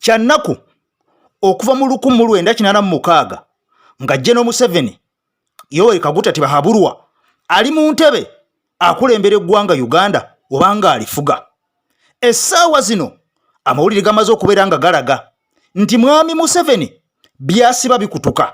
Kyannaku okuva mu 1986 nga General Museveni Yoweri Kaguta tibahabulwa ali mu ntebe akulembera eggwanga Uganda obanga alifuga. Essaawa zino amawulire gamaze okubeera nga galaga nti mwami Museveni byasiba bikutuka.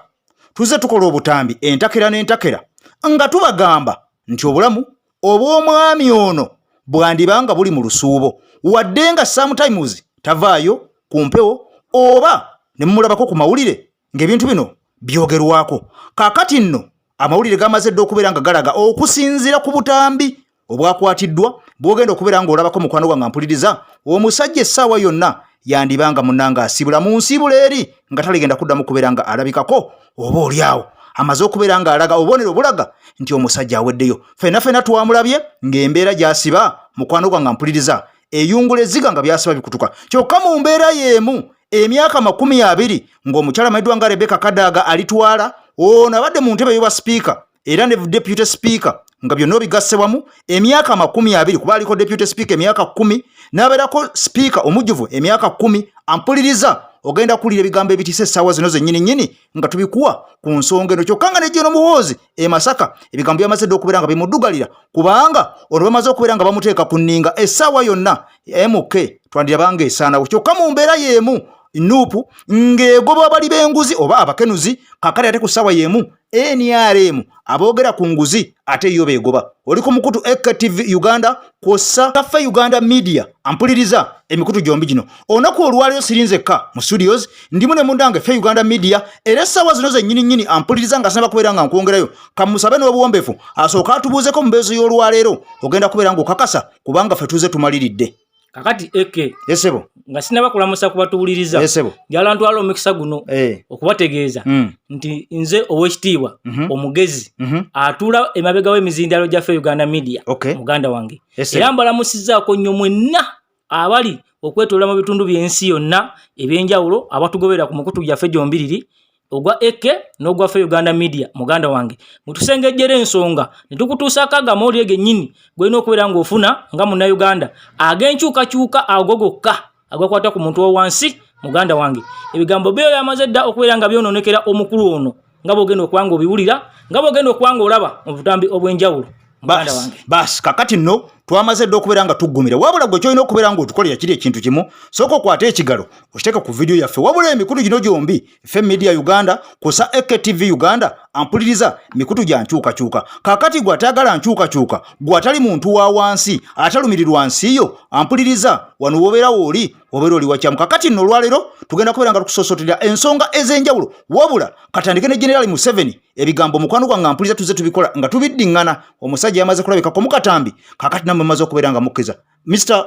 Tuze tukola obutambi entakera n'entakera nga tubagamba nti obulamu obw'omwami ono bwandibanga buli mu lusuubo wadde nga sometimes tavaayo ku mpewo oba ne mumulabako ku mawulire ng'ebintu bino byogerwako. Kaakati nno amawulire gamaze dda okubeera nga galaga okusinziira ku butambi obwakwatiddwa bwogenda okubeera ng'olabako mukwano gwange mpuliriza omusajja essaawa yonna yandibanga munnanga asibula mu nsiibula eri nga taligenda kuddamu kubeera nga alabikako oba oliawo amaze okubeera nga alaga obubonero bulaga nti omusajja aweddeyo. Fena twamulabye ng'embeera gy'asiba mukwano gwange mpuliriza eyungula ezziga nga byasiba bikutuka. Kyokka mu mbeera y'emu emyaka 20 ng'omukyala mayiddwa nga Rebecca Kadaaga alitwala ono abadde mu ntebe y'obwa speaker era ne deputy speaker nga byonna bigasse wamu emyaka 20 kuba aliko deputy speaker emyaka 10 n'abeerako speaker omujjuvu emyaka 10. Ampuliriza ogenda kulira ebigambo ebitiisa essaawa zino zennyini nga tubikuwa ku nsonga eno. Kyokka nga nejjeno muhoozi Masaka ebigambo byamaze dda okubeera nga bimuddugalira kubanga olwo bamaze okubeera nga bamuteeka ku nninga essaawa yonna MK twandirabanga esaanawo. Kyokka mu mbeera y'emu Nuupu ng'egoba abali b'enguzi oba abakenuzi kakati ate ku ssaawa y'emu NRM aboogera ku nguzi ate yo beegoba. Oli ku mukutu EKTV Uganda kw'ossa Kaffe Uganda Media. Ampuliriza emikutu gyombi gino olunaku olwaleero sirinzekka mu studios ndimu ne mundange Ffe Uganda Media era essaawa zino zennyini ampuliriza nga sinaba kubeera nga nkwongerayo kamusabe n'obuwombeefu asooka atubuuzeko mu mbeezo y'olwaleero ogenda kubeera ng'okakasa kubanga ffe tuze tumaliridde. Kakati eke Yesebo nga sinaba kulamusa kubatuwuliriza Yesebo njala ntwala omukisa guno okubategeeza nti nze ow'ekitiibwa omugezi atula emabega w'emizindalo gya Ffe Uganda Media muganda wange era mbalamusizzaako nnyo mwenna abali okwetoola mu bitundu by'ensi yonna ebyenjawulo abatugobera ku mukutu gyaffe gyombiriri ogwa eke n'ogwa Ffe Uganda Media muganda wange mutusengejjera ensonga ne tukutuusaako agamawulire gennyini gwena okubeera ng'ofuna nga munnayuganda ag'enkyukakyuka ago gokka agakwata ku muntu owansi muganda wange. Ebigambo byo yamaze dda okubeera nga byonoonekera omukulu ono nga bw'ogenda okuba ng'obiwulira nga bw'ogenda okuba ng'olaba mu butambi obw'enjawulo muganda wange. Bas kakati nno twamaze dda okubeera nga tuggumira wabula gwe kyolina okubeera ng'otukolera kiri ekintu kimu sooka okwata ekigalo okiteeka ku vidiyo yaffe wabula emikutu gino gyombi Ffe Media Uganda kusa EKTV Uganda ampuliriza mikutu gya nkyukakyuka. Kakati gwe atayagala nkyukakyuka gwe atali muntu wa wansi atalumirirwa nsi yo ampuliriza wano wobeera wooli obeera oli wakyamu. Kakati nno olwaleero tugenda kubeera nga tukusosoterera ensonga ez'enjawulo wabula katandike ne General Museveni ebigambo mukwano gwange ampuliriza tuze tubikola nga tubiddiŋŋana omusajja yamaze kulabikako mu katambi kakati namwe maze okubeera nga mukkiriza. Mr.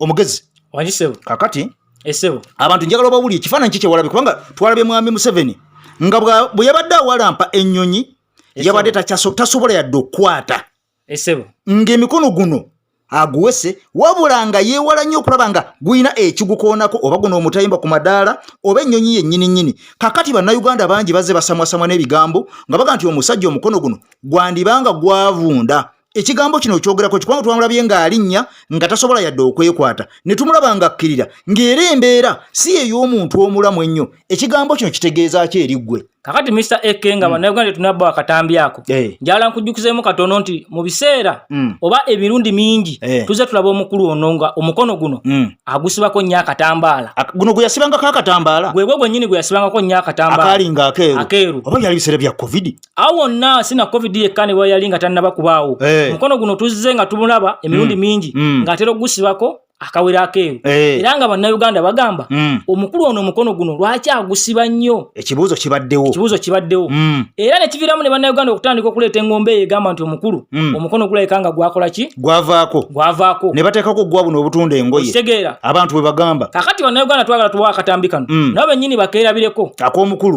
Omugezi Wanjisebo kakati esebo abantu njagala obawulire ekifaananyi kye walabe kubanga twalabye mwami Museveni nga bwe yabadde awalampa ennyonyi yabadde tasobola yadde okukwata esebo ng'emikono guno aguwese wabula nga yeewala nnyo okulaba nga guyina ekigukoonako oba guno omutayimba ku madaala oba ennyonyi yennyini. Kakati bannayuganda bangi bazze basamwasamwa n'ebigambo nga baga nti omusajja omukono guno gwandibanga gwavunda. Ekigambo kino kyogerako kubanga twamulabye ng'alinnya nga tasobola yadde okwekwata ne tumulaba nga akkirira ng'era embeera si ey'omuntu omulamu ennyo. Ekigambo kino kitegeeza ki eri ggwe? Kakati Mr. Eke nga bannayuganda tunabba akatambi ako njala nkujjukizeemu katono nti mu biseera oba emirundi mingi tuze tulaba omukulu ono nga omukono guno agusibako nnyo akatambaala. Guno gwe yasibangako akatambaala? Gwegwe gwennyini gwe yasibangako nnyo akatambaala akaalinga akeeru oba byali biseera bya covid? Awo wonna sina covid yekka ne bwe yali nga tannaba kubaawo. Omukono guno tuzze nga tumulaba emirundi mingi ng'atera ogusibako akawera akeeru era nga bannayuganda bagamba omukulu ono omukono guno lwaki agusiba nnyo? Ekibuuzo kibaddewo era ne kiviramu ne bannayuganda okutandika okuleeta engombe eyo egamba nti omukulu omukono gulabika nga gwakola ki? Gwavaako ne bateekako gwa buno obutunda engoye kitegeera abantu bwe bagamba. Kakati bannayuganda twagala tuwa akatambi kano nabo bennyini bakeerabireko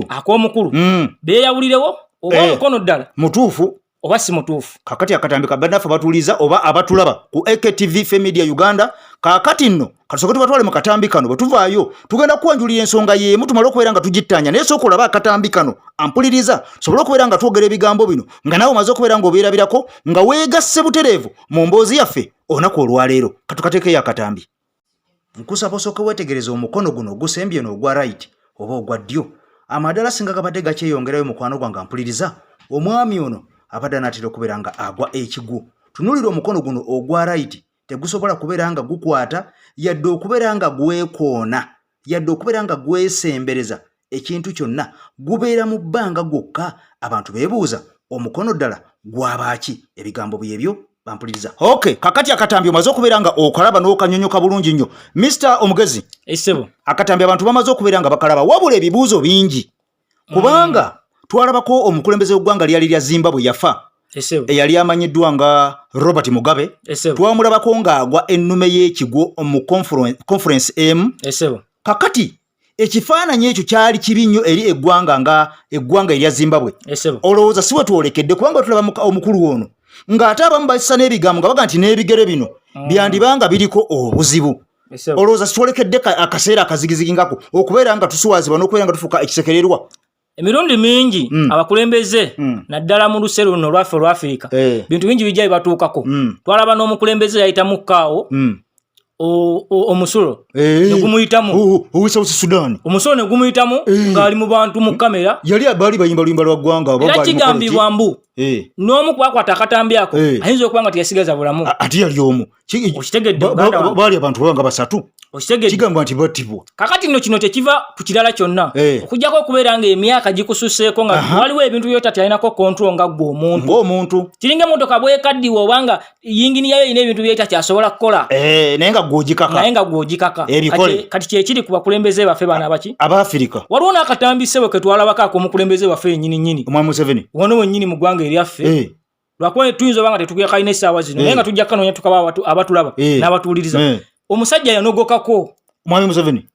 ak'omukulu beeyawulirewo oba omukono ddala mutuufu oba si mutuufu. Kakati akatambi kabannaffe batuuliza oba abatulaba ku EKTV Ffe Media Uganda. Kakati nno katusooke tubatwale mu katambi kano bwe tuvaayo tugenda kuwanjulira ensonga y'emu tumale okubeera nga tugittanya naye sooka olaba akatambi kano ampuliriza sobole okubeera nga twogera ebigambo bino nga nawe omaze okubeera ng'obeerabirako nga weegasse butereevu mu mboozi yaffe olunaku olwaleero. Katukateekeyo akatambi. nkusaba osooke weetegereza omukono guno ogusembye n'ogwa right oba ogwa ddyo. Amadala singa gabadde gakyeyongerayo mukwano gwange mpuliriza, omwami ono abadde anaatera okubeera nga agwa ekigwo. Tunuulira omukono guno ogwa right tegusobola kubeera nga gukwata yadde okubeera nga gwekoona yadde okubeera nga gwesembereza ekintu kyonna, gubeera mu bbanga gwokka. Abantu beebuuza omukono ddala gwabaaki? Ebigambo byebyo bampuliriza. Okay, kakati akatambi omaze okubeera nga okalaba n'okanyonyoka bulungi nnyo. Mr. Omugezi, Essebo, akatambi abantu bamaze okubeera nga bakalaba, wabula ebibuuzo bingi kubanga twalabako omukulembeze w'eggwanga lyali lya Zimbabwe yafa, eyali amanyiddwa nga Robert Mugabe. Twamulabako ng'agwa ennume y'ekigwo mu conference M. Kakati ekifaananyi ekyo kyali kibi nnyo eri eggwanga erya Zimbabwe. Olowooza si we twolekedde, kubanga tulaba omukulu ono ng'ate abamu bassa n'ebigambo nga baga nti n'ebigere bino byandibanga biriko obuzibu. Olowooza sitwolekedde akaseera akazigizigi ngako okubeera nga tusuwazibwa n'okubeera nga tufuuka ekisekererwa? Emirundi mingi abakulembeze naddala mu luseero luno olwaffe olw'Afirika bintu bingi bijja bibatuukako. Twalaba n'omukulembeze yayitamu kaawo omusulo negumuyitamu South Sudan, omusulo negumuyitamu ng'ali mu bantu mu kamera, yali abali bayimba luyimba lwa ggwanga. Era kigambibwa mbu n'omu kwakwata akatambi ako ayinza okuba nga teyasigaza bulamu. Ati yali omu, okitegedde baali abantu babanga basatu, kigambibwa nti battibwa. Kakati nno kino tekiva ku kirala kyonna okujjako okubeera nga emyaka gikususeeko nga waliwo ebintu by'otatyayinako kontrol nga ggwe omuntu. Kiringa emmotoka bwekaddiwa obanga yingini yayo erina ebintu by'etakyasobola kukola naye nga gw'ogikaka kati kyekiri ku bakulembeze baffe bana abaki Abafirika. Waliwo n'akatambi ssebo ke twalabako ak'omukulembeze waffe yennyini Omwami Museveni wano wennyini mu ggwanga eryaffe. Lwakuba tuyinza oba nga tetugekalina essaawa zino naye nga tujja kanoonya tukaba abatulaba n'abatuwuliriza. Omusajja yanogokako Mwami Museveni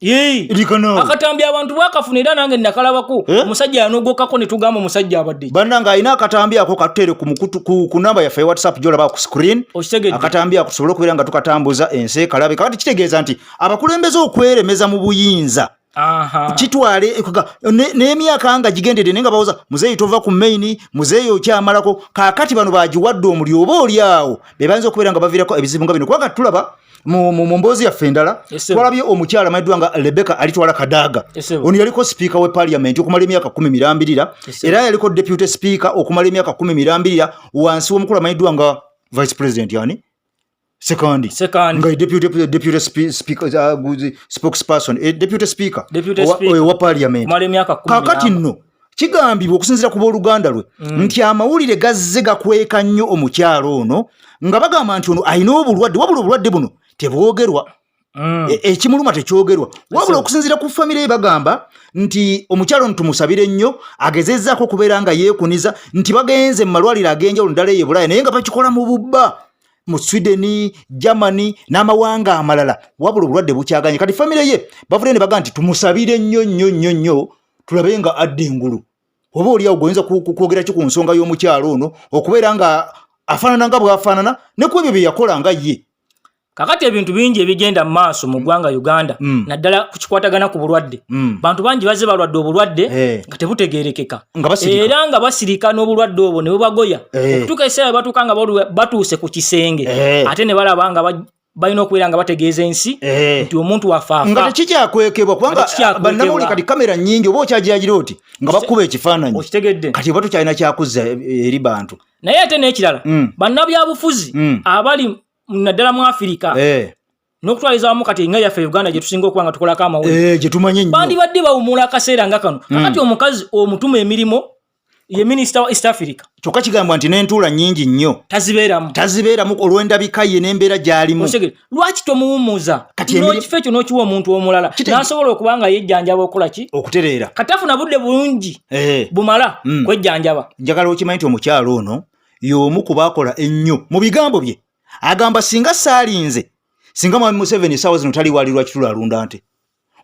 akatambi abantu bakafuna era nange nakalabako. Omusajja yanogokako ne tugamba omusajja abadde bannanga alina akatambi ako katutere ku namba yaffe WhatsApp gyolaba ku screen. Akatambi ako tusobole okubeera nga tukatambuza ensi ekalabe. Kakati kitegeeza nti abakulembeze okweremeza mu buyinza kitwale n'emyaka nga gigendedde naye nga bawoza muzeeyi tova ku maini, muzeeyi okyamalako. Kaakati bano bagiwadde omuli oba oli awo be bayinza okubeera nga baviirako ebizibu nga bino. Kubanga tulaba mu mboozi yaffe endala twalabye omukyala amanyiddwa nga Rebecca alitwala Kadaaga. Ono yaliko sipiika we Parliamentary okumala emyaka 10 mirambirira, era yaliko deputy speaker okumala emyaka 10 mirambirira wansi w'omukulu amanyiddwa nga vice president yani second nga deputy speaker spokesperson deputy speaker wa Parliament. Kakati nno kigambibwa okusinziira ku booluganda lwe nti amawulire gazze gakweka nnyo omukyalo ono nga bagamba nti ono alina obulwadde, wabula obulwadde buno tebwogerwa. Ekimuluma tekyogerwa, wabula okusinziira ku famire ye bagamba nti omukyalo ono tumusabire nnyo, agezezzaako okubeera nga yeekuniza nti bagenze mu malwaliro ag'enjawulo ddala eyo Bulaaya naye nga bakikola mu bubba mu Sweden, Germany n'amawanga amalala, wabula obulwadde bukyaganye. Kati famire ye bavudde ne bagamba nti tumusabire nnyo tulabe nga adda engulu. Oba oli awo goyinza kwogera ki ku nsonga y'omukyalo ono okubeera nga afaanana nga bw'afaanana ne ku ebyo bye yakola nga ye. Kakati ebintu bingi ebigenda mu maaso mu ggwanga Uganda naddala ku kikwatagana ku bulwadde. Bantu bangi bazze balwadde obulwadde nga tebutegeerekeka era nga basirika n'obulwadde obwo ne bubagoya okutuuka ekiseera batuuka nga batuuse ku kisenge ate ne balaba nga balina okubeera nga bategeeza ensi nti omuntu wafaafa nga tekikyakwekebwa kubanga bannamawulire kati kamera nnyingi oba okyagira oti nga bakuba ekifaananyi okitegedde kati oba tukyalina kyakuzza eri bantu. Naye ate n'ekirala bannabyabufuzi abali naddala mu Afirika n'okutwaliza wamu kati nga yaffe Uganda gye tusinga okuba nga tukolako amawulire gye tumanyi nnyo bandibadde bawumula akaseera nga kano. Kakati omukazi omutuma emirimu ye minisita wa East Africa kyokka kigambwa nti n'entuula nnyingi nnyo tazibeeramu olw'endabika ye n'embeera gy'alimu. Lwaki tomuwummuza n'ekifo ekyo n'okiwa omuntu omulala n'asobola okuba nga yejjanjaba okukola ki okutereera kati afuna budde bulungi bumala kwejjanjaba. Njagala okimanyi nti omukyalo ono y'omu ku baakola ennyo mu bigambo bye. Agamba singa saalinze singa Mwami Museveni essaawa zino tali wali lwaki tulalunda nte.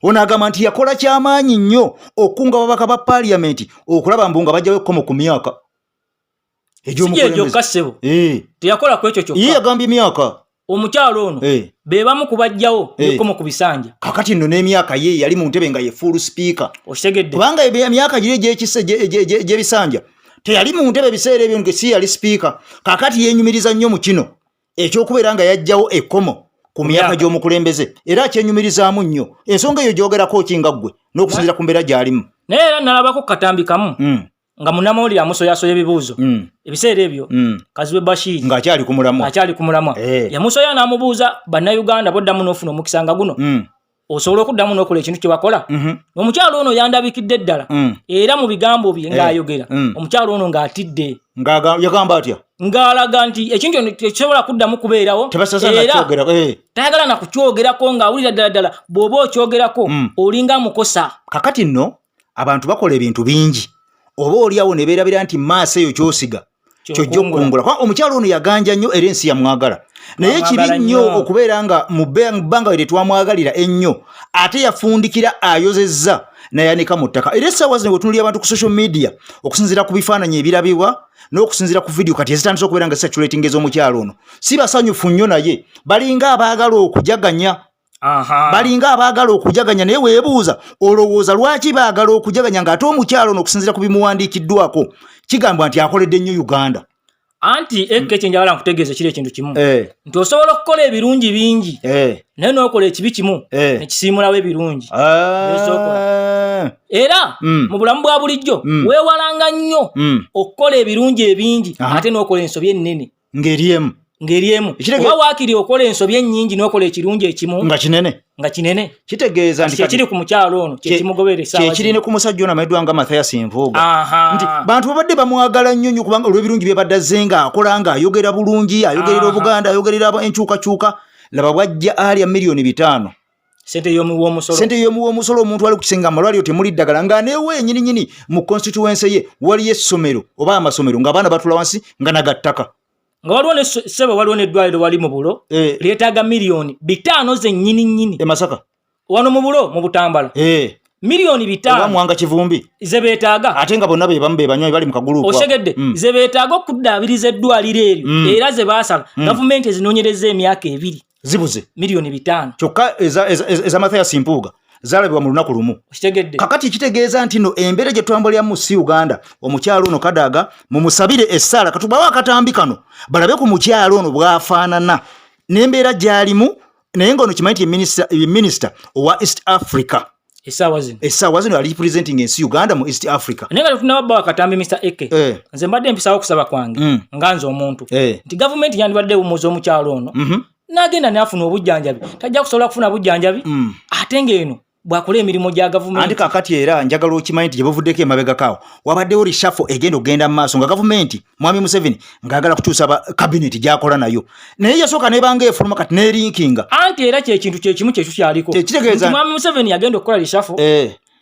Ono agamba nti yakola kyamaanyi nnyo okunga ababaka ba Parliament okulaba mbu nga bajjawo ekkomo ku myaka egy'omukulembeze ssebo teyakola ku ekyo kyokka ye yagambye emyaka. Omukyalo ono be bamu kubajjawo ekkomo ku bisanja. Kakati nno n'emyaka ye yali mu ntebe nga ye full speaker okitegedde kubanga emyaka giri gy'ebisanja teyali mu ntebe biseera ebyo si yali speaker. Kakati yenyumiriza nnyo mu kino ekyokubeera nga yajjawo ekkomo ku myaka gy'omukulembeze era akyenyumirizaamu nnyo ensonga eyo gyogerako kinga ggwe n'okusinziira ku mbeera gy'alimu naye era nalabako katambi kamu nga munnamawulire amusoyasoya ebibuuzo ebiseera ebyo Kaziwe Bashir ng'akyali ku mulamwa yamusoya n'amubuuza bannayuganda boddamu n'ofuna omukisa nga guno osobola okuddamu n'okola ekintu kye wakola omukyalo ono yandabikidde ddala era mu bigambo bye ng'ayogera omukyalo ono ng'atidde yagamba atya ng'alaga nti ekintu tekisobola kuddamu kubeerawo tayagala nakukyogerako ng'awulira ddala bw'oba okyogerako olinga mukosa. Kakati nno abantu bakola ebintu bingi oba oliawo ne beerabira nti maaso eyo kyosiga kyojja okukungula kuba omukyalo ono yaganja nnyo era ensi yamwagala naye kibi nnyo okubeera nga mu bbanga we tetwamwagalira ennyo ate yafundikira ayozezza nayanika mu ttaka era essaawa zino wetunulira abantu ku social media okusinziira ku bifaananyi ebirabibwa n'okusinziira ku vidiyo kati ezitandise okubeera nga saturating ez'omukyalo ono si basanyufu nnyo naye balinga abaagala okujaganya naye weebuuza olowooza lwaki baagala okujaganya ng'ate omukyalo ono okusinziira ku bimuwandiikiddwako kigambwa nti akoledde nnyo Uganda anti ekyenjagala nkutegeeza kiri ekintu kimu nti osobola okukola ebirungi bingi naye n'okola ekibi kimu nekisiimulawo ebirungi era mu bulamu bwa bulijjo weewalanga nnyo okukola ebirungi ebingi ate n'okola ensobi ennene ng'eriemu oba waakiri okola ensobi ennyingi n'okola ekirungi ekimu nga kinene kitegeeza nti kyekiri ku mukyalo ono kyekimugobera essaawa kyekiri ku musajja ono amayiddwa nga Mathias Envuuga nti bantu babadde bamwagala nnyo kubanga olw'ebirungi bye badde azze ng'akola ng'ayogera bulungi ayogerera Obuganda ayogerera enkyukakyuka laba bwajja alya $5,000,000 sente y'omuwoomusolo omuntu ali kukisenga amalwaliro temuli ddagala nga newe nyininyini mu constituency ye waliyo essomero oba amasomero ng'abaana batula wansi nga nagattaka nga waliwo n'eddwaliro wali mu bulo lyetaaga $5,000,000 zennyini Masaka wano mu bulo mu Butambala $5,000,000 oba Mwanga Kivumbi ze beetaaga ate nga bonna bebamu bebanywa bali mu kagulupu osegedde ze beetaaga okuddaabiriza eddwaliro eryo era ze baasala gavumenti ezinoonyereza emyaka 2 zibuze $5,000,000 kyokka eza Mathias Mpuuga zalabibwa mu lunaku lumu kakati kitegeeza nti no embeera gye twambalira mu si Uganda omukyalo ono Kadaaga mumusabire essaala katubawo akatambi kano balabe ku mukyalo ono bw'afaanana n'embeera gy'alimu naye ng'ono kimanyi nti minisita owa East Africa essaawa zino ali representing ensi Uganda mu East Africa naye nga tunababba akatambi Mr. Eke nze mbadde mpisawo okusaba kwange nga nze omuntu nti gavumenti yandibadde ewumuza omukyalo ono n'agenda n'afuna obujjanjabi tajja kusobola kufuna bujjanjabi ate ng'eno bwakola emirimu gya gavumenti andi kakati era njagala okimanyi nti gye bavuddeko emabega kaawo wabaddewo rishafo egenda okugenda mu maaso nga gavumenti Mwami Museveni ng'agala kukyusa kabineti gy'akola nayo naye yasooka n'ebanga efuluma kati n'erinkinga anti era kyekintu kyekimu kyekyo kyaliko nti Mwami Museveni yagenda okukola rishafo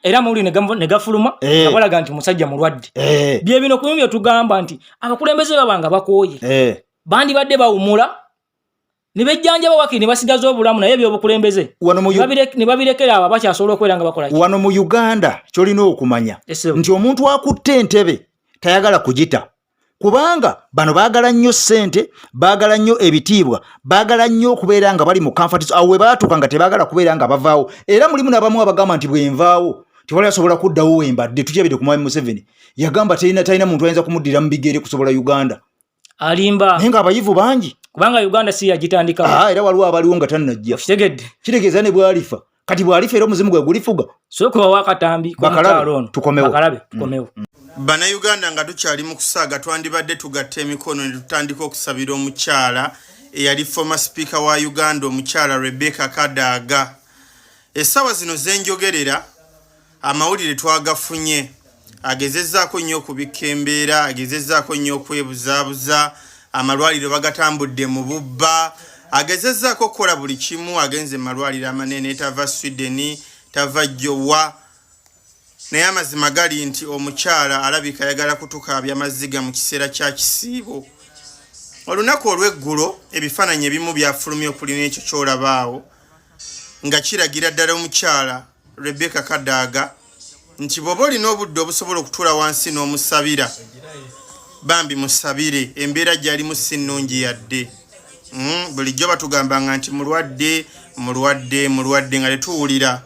era muli ne gafuluma abalaga nti musajja mulwadde bye bino ku bye tugamba nti abakulembeze babanga bakooye bandibadde bawumula ne bejjanjaba wakiri ne basigaza obulamu naye by'obukulembeze ne babirekera abo abakyasobola okwera nga bakola wano mu Uganda kyolina okumanya nti omuntu akutte entebe tayagala kugita kubanga bano baagala nnyo ssente baagala nnyo ebitiibwa baagala nnyo okubeera nga bali mu comfort awo we baatuuka nga tebaagala kubeera nga bavaawo era mulimu n'abamu abagamba nti bwenvaawo tewali asobola kuddawo wembadde tukyebedde ku Mwami Museveni yagamba talina muntu ayinza kumuddira mu bigere kusobola Uganda alimba naye nga abayivu bangi kubanga Uganda si yagitandikawo era waliwo abaliwo nga tannajja kitegeeza ne bwalifa kati bwalifa era omuzimu gwe gulifuga sokuba wakatambi tukomewo Bannayuganda nga tukyali mu kusaaga twandibadde tugatta emikono ne tutandika okusabira omukyala eyali former speaker wa Uganda omukyala Rebecca Kadaaga essaawa zino zenjogerera amawulire twagafunye agezezzaako nnyo okubikka embeera agezezzaako nnyo okwebuzaabuza amalwaliro bagatambudde mu bubba agezezzaako okukola buli kimu agenze malwaliro amanene tava Sweden tava Jowa naye amazima gali nti omukyala alabika ayagala kutukaabya Amaziga mu kiseera kya kisiibo olunaku olw'eggulo ebifaananyi ebimu byafulumya okuli n'ekyo ky'olabaawo nga kiragira ddala omukyala Rebecca Kadaaga nti bw'oba olina obudde obusobola okutuula wansi n'omusabira bambi musabire embeera gy'alimu si nnungi yadde bulijjo batugambanga nti mulwadde nga tetuwulira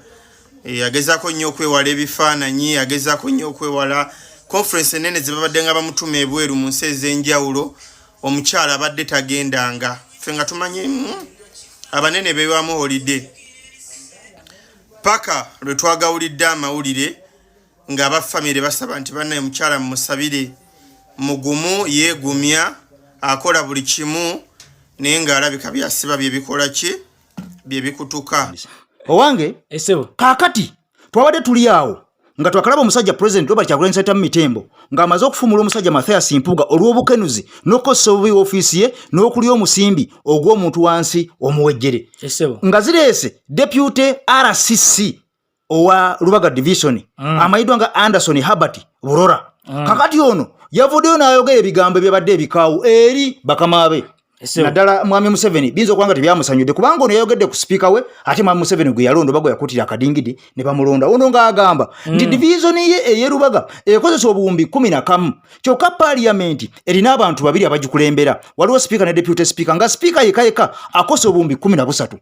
agezaako nnyo okwewala ebifaananyi agezaako nnyo okwewala conference enene ze babadde nga bamutuma ebweru mu nsi ez'enjawulo omukyala abadde tagendanga ffe nga tumanyi abanene beewamu holiday paka lwe twagawulidde amawulire ng'abafamire basaba nti bannaye mukyala mumusabire mugumu yeegumya akola buli kimu naye ng'alabika byasiba byebikola ki byebikutuka owange esebo kaakati twabadde tuli awo nga twakalaba omusajja President Robert Kyagulanyi Ssentamu Mitembo ng'amaze okufumula omusajja Mathias Mpuuga olw'obukenuzi n'okukozesa obubi ofiisi ye n'okulya omusimbi ogw'omuntu wansi omuwejjere nga zireese Deputy RCC owa Lubaga Division amayiddwa nga Anderson Herbert Burora kakati ono yavuddeyo n'ayogera ebigambo ebyabadde ebikaawu eri bakamaabe naddala mwami Museveni binza okuba nga tebyamusanyudde kubanga ono yayogedde ku sipiika we ate mwami Museveni gwe yalonda oba gwe yakutira akadingidi ne bamulonda ono ng'agamba nti divizoni ye ey'erubaga ekozesa obuwumbi 11 kyokka Parliamentary erina abantu babiri abagikulembera waliwo sipiika ne deputy sipiika nga sipiika yekka akosa obuwumbi 13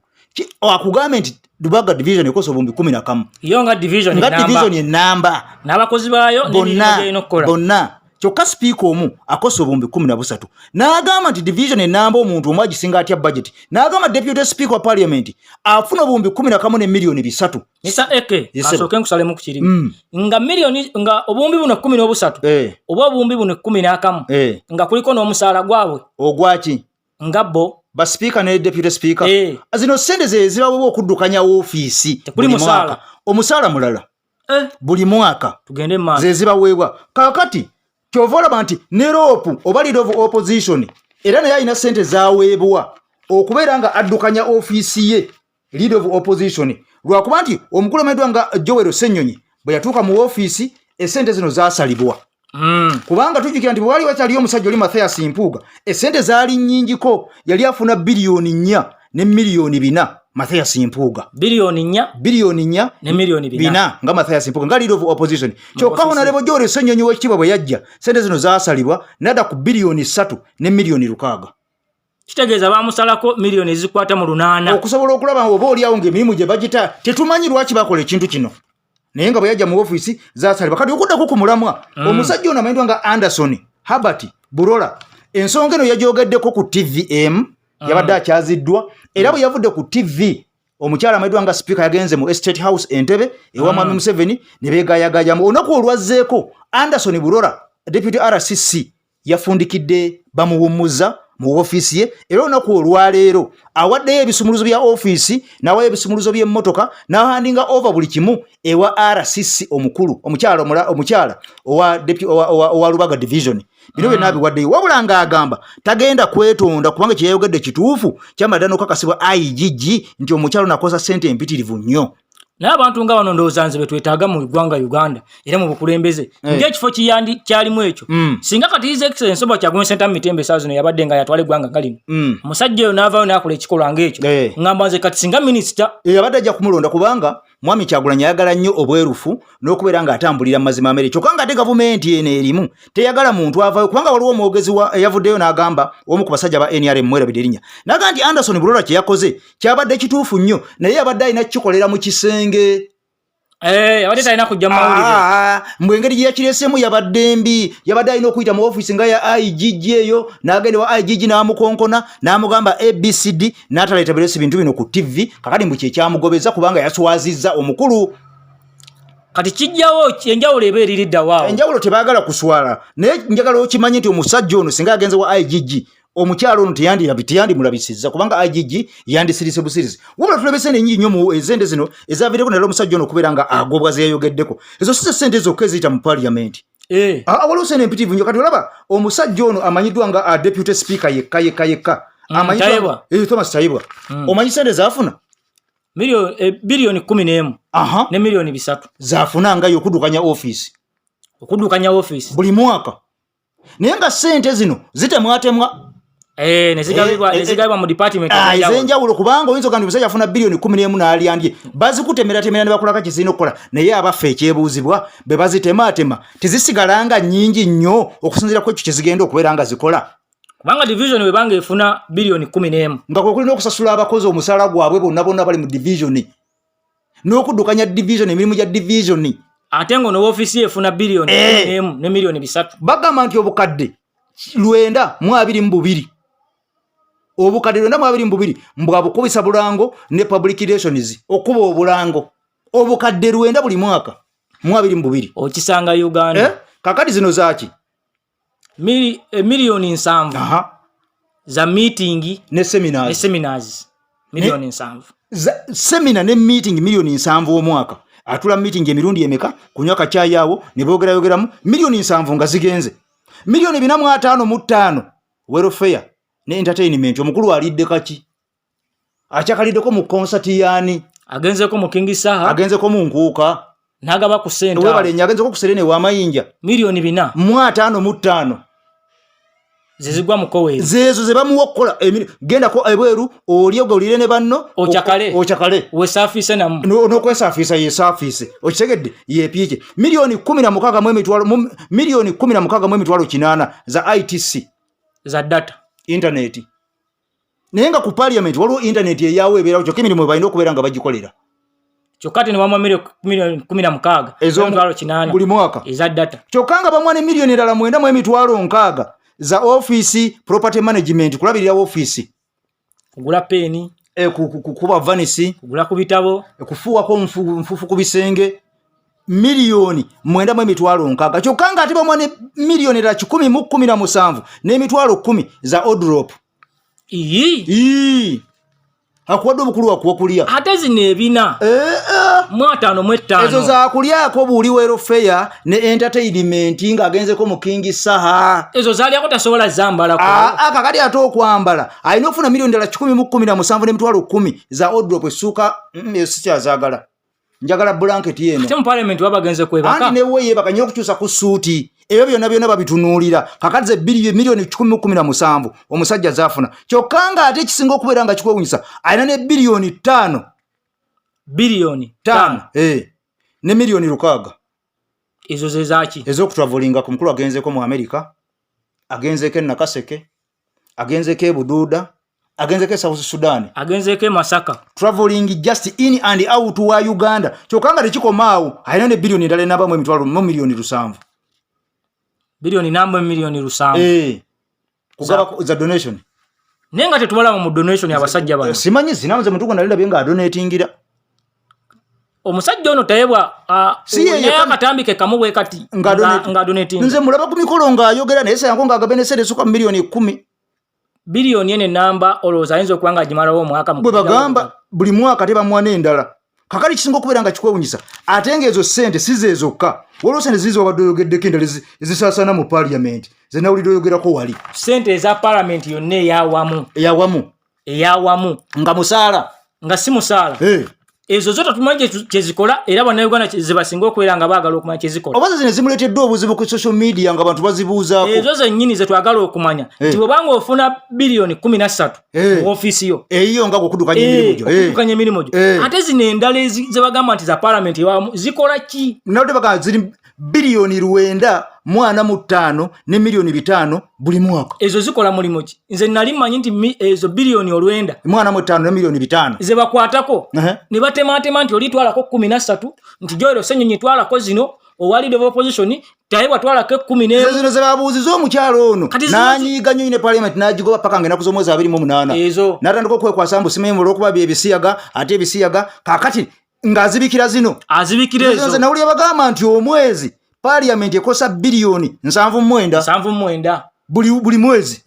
akugambe nti Lubaga division ekosa obuwumbi 11 yo nga division enamba n'abakozi baayo bonna kyokka sipiika omu akosa obuwumbi 13 n'agamba nti division enamba omuntu omu agisinga atya budget n'agamba deputy speaker wa Parliament afuna obuwumbi 11 ne miliyoni 3 nisa eke asooke nkusalemu ku kirimu nga miliyoni nga obuwumbi buno 13 oba obuwumbi buno 11 nga kuliko n'omusaala gwabwe ogwaki nga bo ba speaker ne deputy speaker zino sente ze zibawo okuddukanya ofiisi buli musaala omusaala mulala buli mwaka tugende maaso ze zibaweebwa kakati kyovola nti ne rope oba leader of opposition era naye alina sente zaweebwa okubeera nga addukanya ofiisi ye leader of opposition lwakuba nti omukulu amayiddwa nga Joel Ssenyonyi bwe yatuuka mu ofiisi essente zino zaasalibwa kubanga tujjukira nti bwe wali wakyaliyo omusajja oli Mathias Mpuuga essente zaali nnyingiko yali afuna biliyoni 4 ne miliyoni 4 Mathias Mpuuga biliyoni 4 ne miliyoni 4 nga Mathias Mpuuga nga leader of opposition kyokka honorable Joel Ssenyonyi w'ekitiibwa bwe yajja sente zino zaasalibwa nadda ku biliyoni 3 ne miliyoni 6 kitegeeza baamusalako miliyoni ezikwata mu 8 okusobola okulaba oba oliawo ng'emirimu gye bagita tetumanyi lwaki bakola ekintu kino naye nga bwe yajja mu ofiisi zaasalibwa kati okuddako ku mulamwa omusajja ono amayiddwa nga Anderson Herbert Burora ensonga eno yagyogeddeko ku TVM yabadde akyaziddwa era bwe yavudde ku TV omukyala amayiddwa nga speaker yagenze mu State House Entebbe ewa mwami Museveni ne beegayagayamu olunaku olwazzeeko Anderson Burora deputy RCC yafundikidde bamuwummuza mu ofiisi ye era olunaku olwaleero awaddeyo ebisumuluzo bya ofiisi n'awayo ebisumuluzo by'emmotoka n'ahandinga over buli kimu ewa RCC omukulu omukyala owa Lubaga Division bino byonna abiwaddeyo wabula ng'agamba tagenda kwetonda kubanga kye yayogedde kituufu kyamaddala n'okukakasibwa IGG nti omukyala nakosa ssente empitirivu nnyo naye abantu nga bano ndowooza nze be twetaaga mu ggwanga Uganda era mu bukulembeze ng'ekifo kyalimu ekyo singa kati His Excellency Robert Kyagulanyi Ssentamu Mitembo essaawa zino yabadde nga yatwala eggwanga nga lino omusajja oyo n'avaayo n'akola ekikolwa ng'ekyo ngamba nze kati singa minisita yabadde ajja kumulonda kubanga mwami Kyagulanyi ayagala nnyo obwerufu n'okubeera ng'atambulira mu mazima amere kyokka ng'ate gavumenti eno erimu teyagala muntu avaayo kubanga waliwo omwogezi eyavuddeyo n'agamba omu ku basajja ba NRM mwerabidde erinnya n'agamba nti Anderson Burora kye yakoze kyabadde kituufu nnyo naye yabadde alina kikolera mu kisenge yabadde talina kujja mawulire mbwengeri gye yakireesemu yabadde mbi yabadde alina okuyita mu ofiisi nga ya IGG eyo n'agende wa IGG n'amukonkona n'amugamba ABCD n'ataleeta biresi bintu bino ku TV kakati mbu kye kyamugobeza kubanga yaswazizza omukulu kati kijjawo enjawulo eba eriridda waawo enjawulo tebaagala kuswala naye njagala okimanyi nti omusajja ono singa yagenze wa IGG omukyalo ono teyandimulabisizza kubanga IGG yandisirise busirizi wabula tulabese nennyingi nnyo mu ezende zino ezaaviireko naye omusajja ono okubeera nga agobwa ze yayogeddeko ezo si sente zokka eziyita mu Parliament waliwo sente empitirivu nnyo kati olaba omusajja ono amanyiddwa nga deputy speaker yekka Thomas Tayibwa omanyi sente zaafuna biliyoni 11 ne miliyoni 3 zaafuna ngayo okuddukanya ofiisi buli mwaka naye nga sente zino zitemwatemwa nezigabibwa mu department ez'enjawulo kubanga oyinza okugamba omusajja afuna biliyoni 11 n'alyandye bazikutemeratemera ne bakolako kizina okukola naye abaffe ekyebuuzibwa be bazitematema tezisigalanga nnyingi nnyo okusinziira ku ekyo kyezigenda okubeera nga zikola kubanga division webanga efuna biliyoni 11 nga kwekulina okusasula abakozi omusaala gwabwe bonna bali mu division n'okuddukanya division emirimu gya division ate ngo n'ofiisi efuna biliyoni 11 ne miliyoni 3 bagamba nti obukadde 922 obukadde 922 mbwa bukubisa bulango ne public relations okuba obulango obukadde 9 buli mwaka 22 okisanga Uganda kakati zino zaki milioni 7 za meeting ne seminars milioni 7 seminar ne meeting milioni 7 omwaka atula meeting emirundi emeka kunywa kachai yawo ne boogeramu milioni 7 nga zigenze milioni 455 welfare ne entertainment omukulu alidde kaki akyakaliddeko mu concert yani agenzeko mu King Saha agenzeko mu nkuuka nagaba ku center webalenya agenzeko ku Serene wa Mayinja milioni 455 zizigwa mu Kowe zezo ze bamuwokola genda ko ebweru oliyego olire ne banno ochakale we surface na no ko surface ye surface okitegedde ye pije milioni 16 mu emitwalo milioni 16 mu emitwalo 8 za ITC za data internet nenga ku parliament waliwo internet yawe ebera kyo kimirimu bayina okubeera nga bagikolera kyokati ne bamwa milioni 16 emitwalo 8 buli mwaka za data kyokanga bamwa ne milioni ndala 9 mu emitwalo 6 za office property management kulabirira office kugula peni kukuba vanisi kugula kubitabo kufuwa ko mfufu kubisenge milioni 9 mu emitwalo 6 kyokanga ate bamwa ne milioni 10 mu 17 n'emitwalo 10 za odrop akuwadde obukulu wakuwakulya ate zino ebina mwatano mu 5 ezo za kulyako buli welfare ne entertainment ng'agenzeko mu King Saha ezo zalyako tasobola zambala kakati ate okwambala alina okufuna milioni 10 mu 17 n'emitwalo 10 za odrop essuuka sikyazagala njagala blanket yeno ate mu parliament wabagenze kwebaka andi newe yebaka nnyo okukyusa ku suuti ebyo byonna babitunuulira kakati ze milioni 10 omusajja zaafuna kyokka ate ekisinga okubeera nga kikwewunyisa alina ne bilioni 5 ne milioni 6 ezo ze zaki ez'okutravelinga ku mukulu agenzeko mu Amerika agenzeko Nakaseke agenzeko Bududa agenzeko South Sudan agenzeko Masaka traveling just in and out wa Uganda kyokka tekikomaawo alina ne bilioni ndala namba mu emitwalo mu milioni 7 bilioni namba milioni 7 kugaba za donation nenga tetubala mu donation abasajja bano simanyi zinaanze mutuko nalenda benga donatingira omusajja ono tayebwa naye akatambike kamubwe kati nga donating nze mulaba ku mikolo ng'ayogera naye se yango ng'agabenesere suka milioni 10 bilioni ene namba olowooza ayinza okuba nga agimalawo omwaka bwe bagamba buli mwaka tebamwana endala kakali kisinga okubeera nga kikwewunyisa ate ng'ezo ssente si ze zokka waliwo ssente zizo wabadde oyogeddeko endala ezisaasaana mu parliament ze nawulidde oyogerako wali ssente eza parliament yonna eyawamu nga musaala nga si musaala ezo zota tumanyi kyezikola era bannayuganda zebasinga okubeera nga baagala okumanya kyezikola oba zino zimuleeteddwa obuzibu ku social media nga bantu bazibuuzaako ezo zennyini ze twagala okumanya nti bwobanga ofuna bilioni 13 mu ofiisi yo eyiyo nga okudukanya emirimu gyo ate zino endala ze bagamba nti za parliament zikola ki nawe tebagamba ziri bilioni 945 ne milioni 5 buli mwaka ezo zikola mulimu ki nze nali mmanyi nti ezo bilioni 945 ne milioni 5 ze bakwatako ne batematema nti olitwalako 13 nti Joel Senyonyi twalako zino owali level opposition tayebwa twalako 10 zino ze babuuziza omukyalo ono n'anyiiga nnyo ne parliament n'agigoba paka ng'ennaku z'omwezi 28 ezo n'atandika okwekwasa mbu simanyi olw'okuba byebisiyaga ate ebisiyaga kakati ng'azibikira zino azibikira ezo nze nawulira bagamba nti omwezi parliament ekosa bilioni 79 buli mwezi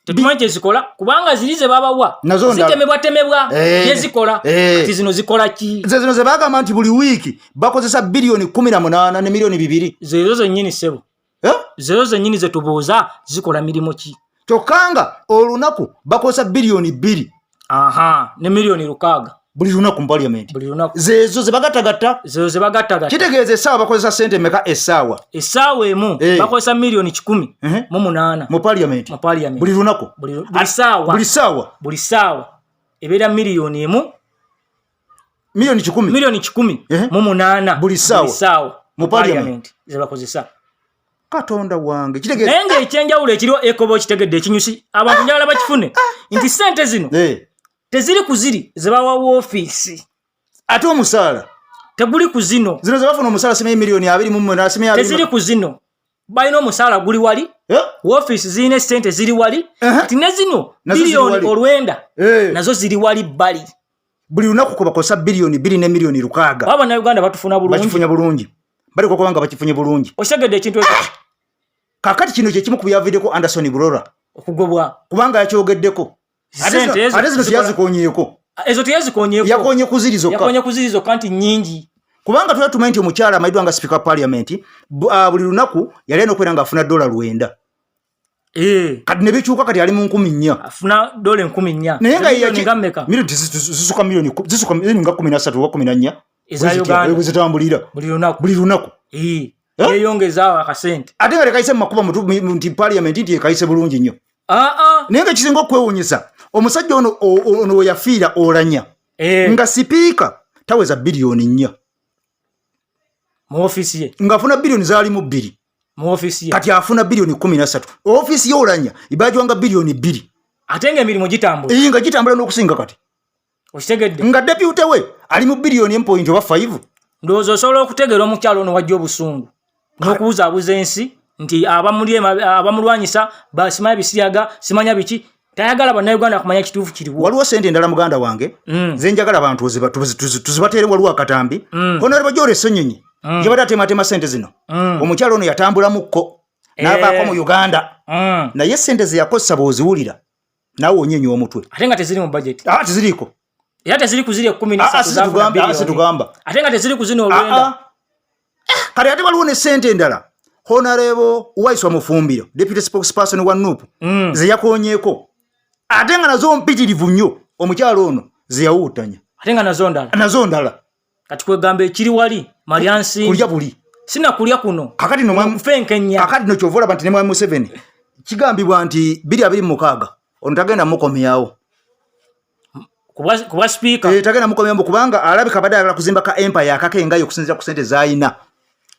tetumanyi kyezikola kubanga ziri ze babawa zitemebwatemebwa yezikola kati zino zikola ki zino ze bagamba nti buli wiiki bakozesa bilioni 18 ne milioni 2 zezo zennyini ssebo zezo zennyini ze tubuuza zikola mirimu ki kyokka olunaku bakozesa bilioni 2 ne milioni 6 buli lunaku mu parliament zezo ze bagatagatta kitegeeza essaawa bakozesa ssente meka essaawa emu bakozesa milioni 18 mu parliament buli lunaku buli ssaawa ebeera milioni emu milioni 18 buli ssaawa mu parliament ze bakozesa Katonda wange kitegeeza naye ng'ekyenjawulo ekiriwo ekobo kitegedde ekinyusi abantu njagala bakifune nti ssente zino teziri kuziri zebawa office ate omusaala teguli kuzino zino ze bafuna omusaala simanyi milioni 20 teziri kuzino balina omusaala guli wali office zine sente ziri wali ati nezino bilioni olwenda nazo ziri wali bali buli lunaku ko bakosa bilioni 2 ne milioni 6 baba na Uganda batufuna bulungi bali ko kubanga bakifunye bulungi osegedde ekintu ekyo kakati kino kye kimu kubyavideko Anderson Bulora okugobwa kubanga yakyogeddeko ate zino yazikonyeko ezo tiyazikonyeko yakonye kuzirizo kanti nyingi kubanga tumanyi nti omukyala amaidwa nga speaker parliament buli lunaku yali enokwera nga afuna $900 kati ne bikyuka kati ali mu 10,000 afuna $10,000 naye nga yake milioni zisuka milioni zisuka nga 13 oba 14 eza Uganda zitambulira buli lunaku yeyongeza akasente ate nga lekaise makuba nti parliament nti ekaise bulungi nnyo naye nga kisinga okwewunyisa omusajja ono yafiira olanya nga sipiika taweza bilioni 4 mu ofisi ye ngafuna bilioni zalimu 2 mu ofisi ye kati afuna bilioni 13 ofisi ye olanya ibajwanga bilioni 2 atenge emirimu gitambula nga gitambula n'okusinga kati okitegedde nga deputy we ali mu bilioni 1.5 ndowooza osobola okutegeera omukyalo ono wajja obusungu n'okubuzabuza ensi nti abamulwanyisa basimaye bisiyaga simanya biki tayagala bannayuganda kumanya kituufu kiriwo waliwo sente endala muganda wange zenjagala abantu tuzibateere waliwo akatambi honorable Jore Sonyonyi gye atematema sente zino omukyalo ono yatambulamuko n'avaako mu Uganda naye sente ze yakozesa bw'oziwulira naawe onyenya omutwe ate nga teziri mu budget teziriiko era teziri kuziri 17 tugamba ate nga teziri kuzino olwenda kale ate waliwo ne sente endala honorable Waiswa Mufumbiro deputy spokesperson wa NUP ze yakonyeeko ate nga nazo mpitirivu nnyo omukyalo ono ze yawuutanya ate nga nazo ndala kati kwegamba ekiri wali Mariansi kulya buli sina kulya kuno kakati no mfenkenya kakati no chovola bantu ne mwa Museveni kigambibwa nti 226 ono tagenda mukomyawo kuba speaker tagenda mukomyawo kubanga alabika badala kuzimba ka empire akakengayo kusinzira ku sente zaayina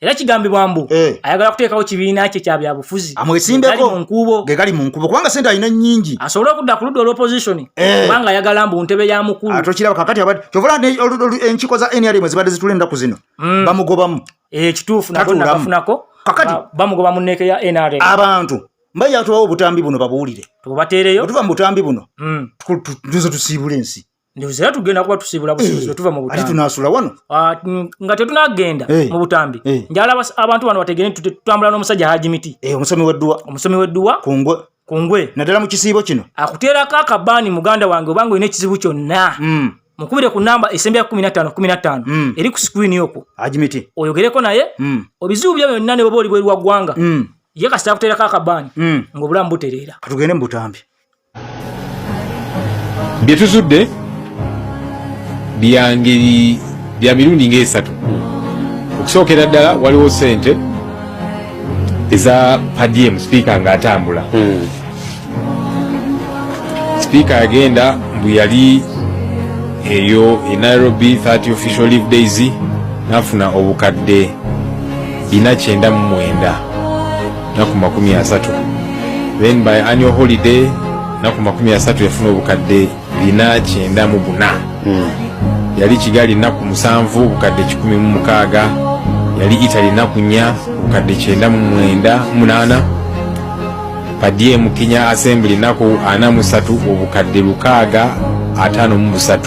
era kigambibwa mbu ayagala kuteekawo kibiina kye kya byabufuzi amwesimbeko gegali mu nkubo kubanga sente alina nnyingi asobola okudda ku ludda olw'opposition kubanga ayagala mbu ntebe ya mukulu atokiraba kakati kyovola enkiko za NRM zibadde zitulenda ku zino bamugobamu kituufu nabonna bafunako kakati bamugoba mu nneeke ya NRM abantu mbaja tubawo obutambi buno babuwulire tubateereyo tuva mu butambi buno tuze tusiibula ensi ndiwuzera tugenda kuba tusibula busibuzi tuva mu butambi ati tunasula wano nga tetunagenda mu butambi njala abantu bano bategere tutambula n'omusajja Haji Miti omusomi w'edduwa kungwe naddala mu kisiibo kino akuteerako akabaani muganda wange obanga olina ekizibu kyonna mukubire ku namba esembe ya 15 eri ku screen okwo Haji Miti oyogereko naye obizibu bya byonna ne bwoba oli bweru wa ggwanga ye kasita akuteerako akabaani ng'obulamu butereera katugende mu butambi bye tuzudde byangeri bya mirundi ng'esatu okusookera ddala waliwo sente eza PDM speaker ng'atambula speaker agenda mbu yali eyo e Nairobi 30 official leave days nafuna obukadde 499 naku 30 then by annual holiday naku 30 yafuna obukadde 494 yali Kigali naku 7 obukadde 16 yali Italy naku 4 obukadde 998 PDM Kenya Assembly naku 43 obukadde 653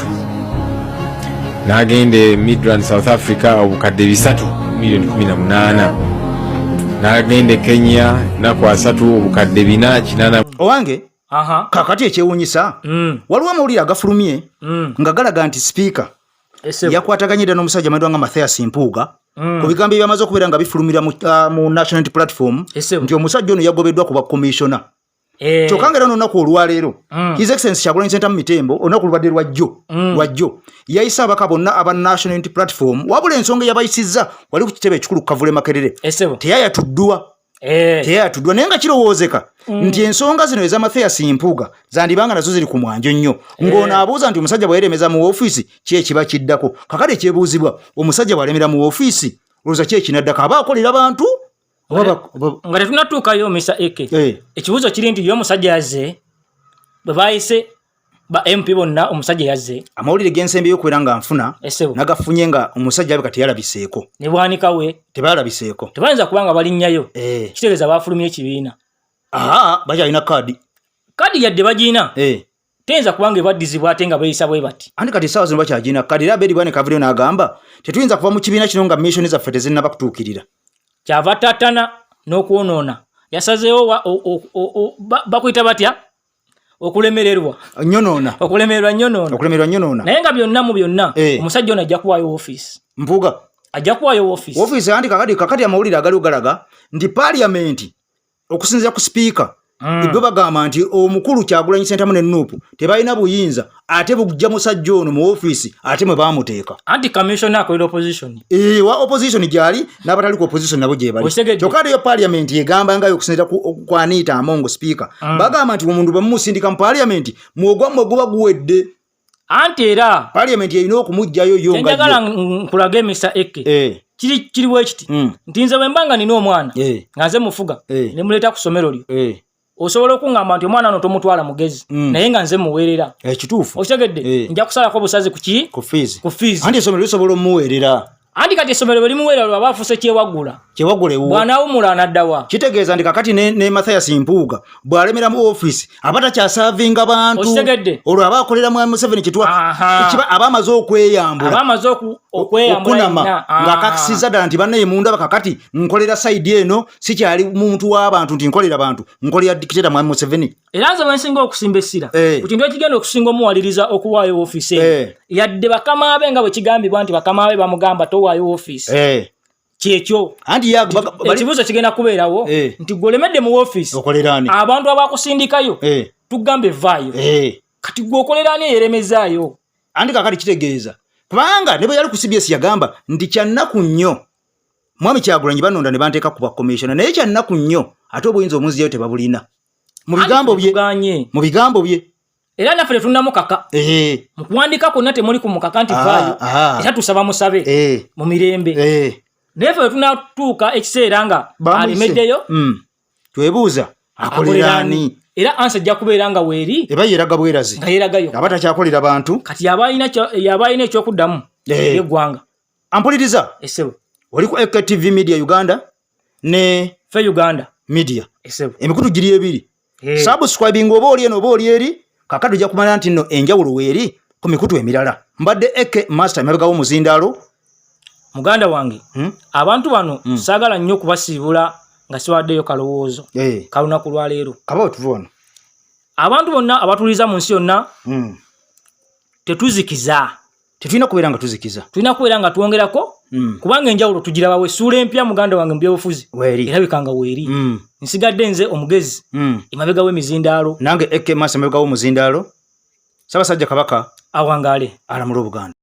nagende Midrand South Africa obukadde 3 milioni 18 nagende Kenya naku 3 obukadde 4 owange kakati ekyewunyisa waliwo amawulire agafulumye nga galaga nti speaker yakwataganyidde n'omusajja Maidwa nga Mathias Mpuuga ku bigambo ebyamaze okubeera nga bifulumira mu National Unity Platform nti omusajja ono yagobeddwa ku bakomishona kyokka ng'era n'olunaku olwaleero His Excellency Kyagulanyi Ssentamu Mitembo olunaku lubadde lwajjo yayise abaka bonna aba National Unity Platform wabula ensonga eyabayisizza wali ku kitebe ekikulu Kavule Makerere teyayatuddwa naye nga kirowoozeka nti ensonga zino eza Mathias Mpuuga zandibanga nazo ziri ku mwanjo nnyo ng'ono abuuza nti omusajja bw'ayeremeza mu woofiisi ki ekiba kiddako kakale ekyebuuzibwa omusajja bw'alemera mu woofiisi olowooza ki ekinaddako aba akolera bantu nga tetunatuukayo Mr. Eke ekibuuzo kiri nti ye omusajja yazze bwe baayise ba MP bonna omusajja yazze amawulire g'ensembe y'okubeera nga nfuna nagafunye nga omusajja abeka teyalabiseeko ne bwanika we tebaalabiseeko tebayinza kubanga balinnyayo kitegeeza baafulumya ekibiina bakyalina kadi yadde bagina tenza kubanga ebaddizibwa ate nga beeyisa bwe bati anti kati essaawa zino bakyagina kadi era Bedi Bwane Kavirio n'agamba tetuyinza kuva mu kibiina kino nga mission zaffe tezinnaba kutuukirira kyava tattana n'okwonoona yasazeewo bakuyita batya okulemererwa nyonoona naye nga byonna mu byonna omusajja ono ajja kuwaayo ofiisi mpuga ajja kuwaayo ofiisi anti kakati amawulire agali galaga nti Parliamentary okusinziira ku sipiika ibyo bagamba nti omukulu Kyagulanyi Ssentamu ne Nuupu tebalina buyinza ate bugja musajja ono mu ofiisi ate mwe baamuteeka anti commissioner akolera opposition wa opposition gyali n'abatali ku opposition nabo gye bali kyokka yo Parliament egamba ngayo okusinziira ku Anita Amongo sipiika bagamba nti omuntu bwe mumusindika mu Parliament mwogwammwe guba guwedde anti era Parliament erina okumugjayo yo nga njagala nkulaga Mr. Eke kiri bwekiti nti nze bwe mbanga nina omwana nga nze mufuga ne muleeta ku ssomero lyo osobola okungamba nti omwana ono tomutwala mugezi naye nga nze muweerera ekituufu okitegedde nja kusalako obusazi ku fees anti essomero lisobola omuweerera anti kati essomero bwe limuweerera lwe aba afuuse kyewaggula bw'anaawumula anaddawa kitegeeza nti kakati ne Mathias Mpuuga bw'alemera mu ofiisi aba takyasaavinga bantu olwo aba akolera mu Museveni aba amaze okweyambula ng'akakisizza ddala nti bannaye munda bakakati nkolera sayidi eno sikyali muntu w'abantu nti nkolera bantu nkolera dikitera mu Museveni era nze bwensinga okusimba essira ku kintu ekigenda okusinga omuwaliriza okuwaayo ofiisi yadde bakama be nga bwe kigambibwa nti bakama be bamugamba towaayo ofiisi kyekyo anti ekibuuzo kigenda kubeerawo nti gwolemedde mu ofiisi abantu abakusindikayo tugambe vaayo kati gwokoleraani eyeremezaayo anti kakati kitegeeza kubanga ne bwe yali ku CBS yagamba nti kyannaku nnyo mwami Kyagulanyi banonda ne banteeka ku bakomishona naye kyannaku nnyo ate obuyinza omunziyayo tebabulina mu bigambo bye era naffe tetunnamu kaka mu kuwandiika kwonna temuli ku mukaka nti vaayo era tusaba musabe mu mirembe naye ffe wetunatuuka ekiseera nga alemeddeyo twebuuza akoleraani era ansi ejja kubeera nga weeri eba yeeraga bwerazi nga yeeragayo aba takyakolera bantu kati yaba alina ekyokuddamu eggwanga ampuliriza oli ku EKTV Media Uganda ne Fe Uganda Media emikutu giri ebiri subscribing oba oli eno oba oli eri kakati ojja kumanya nti nno enjawulo weeri ku mikutu emirala mbadde Eke Master emabega w'omuzindaalo muganda wange abantu bano saagala nnyo kubasiibula nga siwaddeyo kalowoozo kalunaku lwaleero kaba otuvono abantu bonna abatuliza mu nsi yonna tetuzikiza tetulina kubeera nga tuzikiza tulina kubeera nga twongerako kubanga enjawulo tugirabawo essuula empya muganda wange mu byobufuzi erabika nga weeri nsigadde nze omugezi emabega w'emizindaalo nange Eke Master emabega w'omuzindaalo Ssaabasajja Kabaka awangaale alamula Obuganda.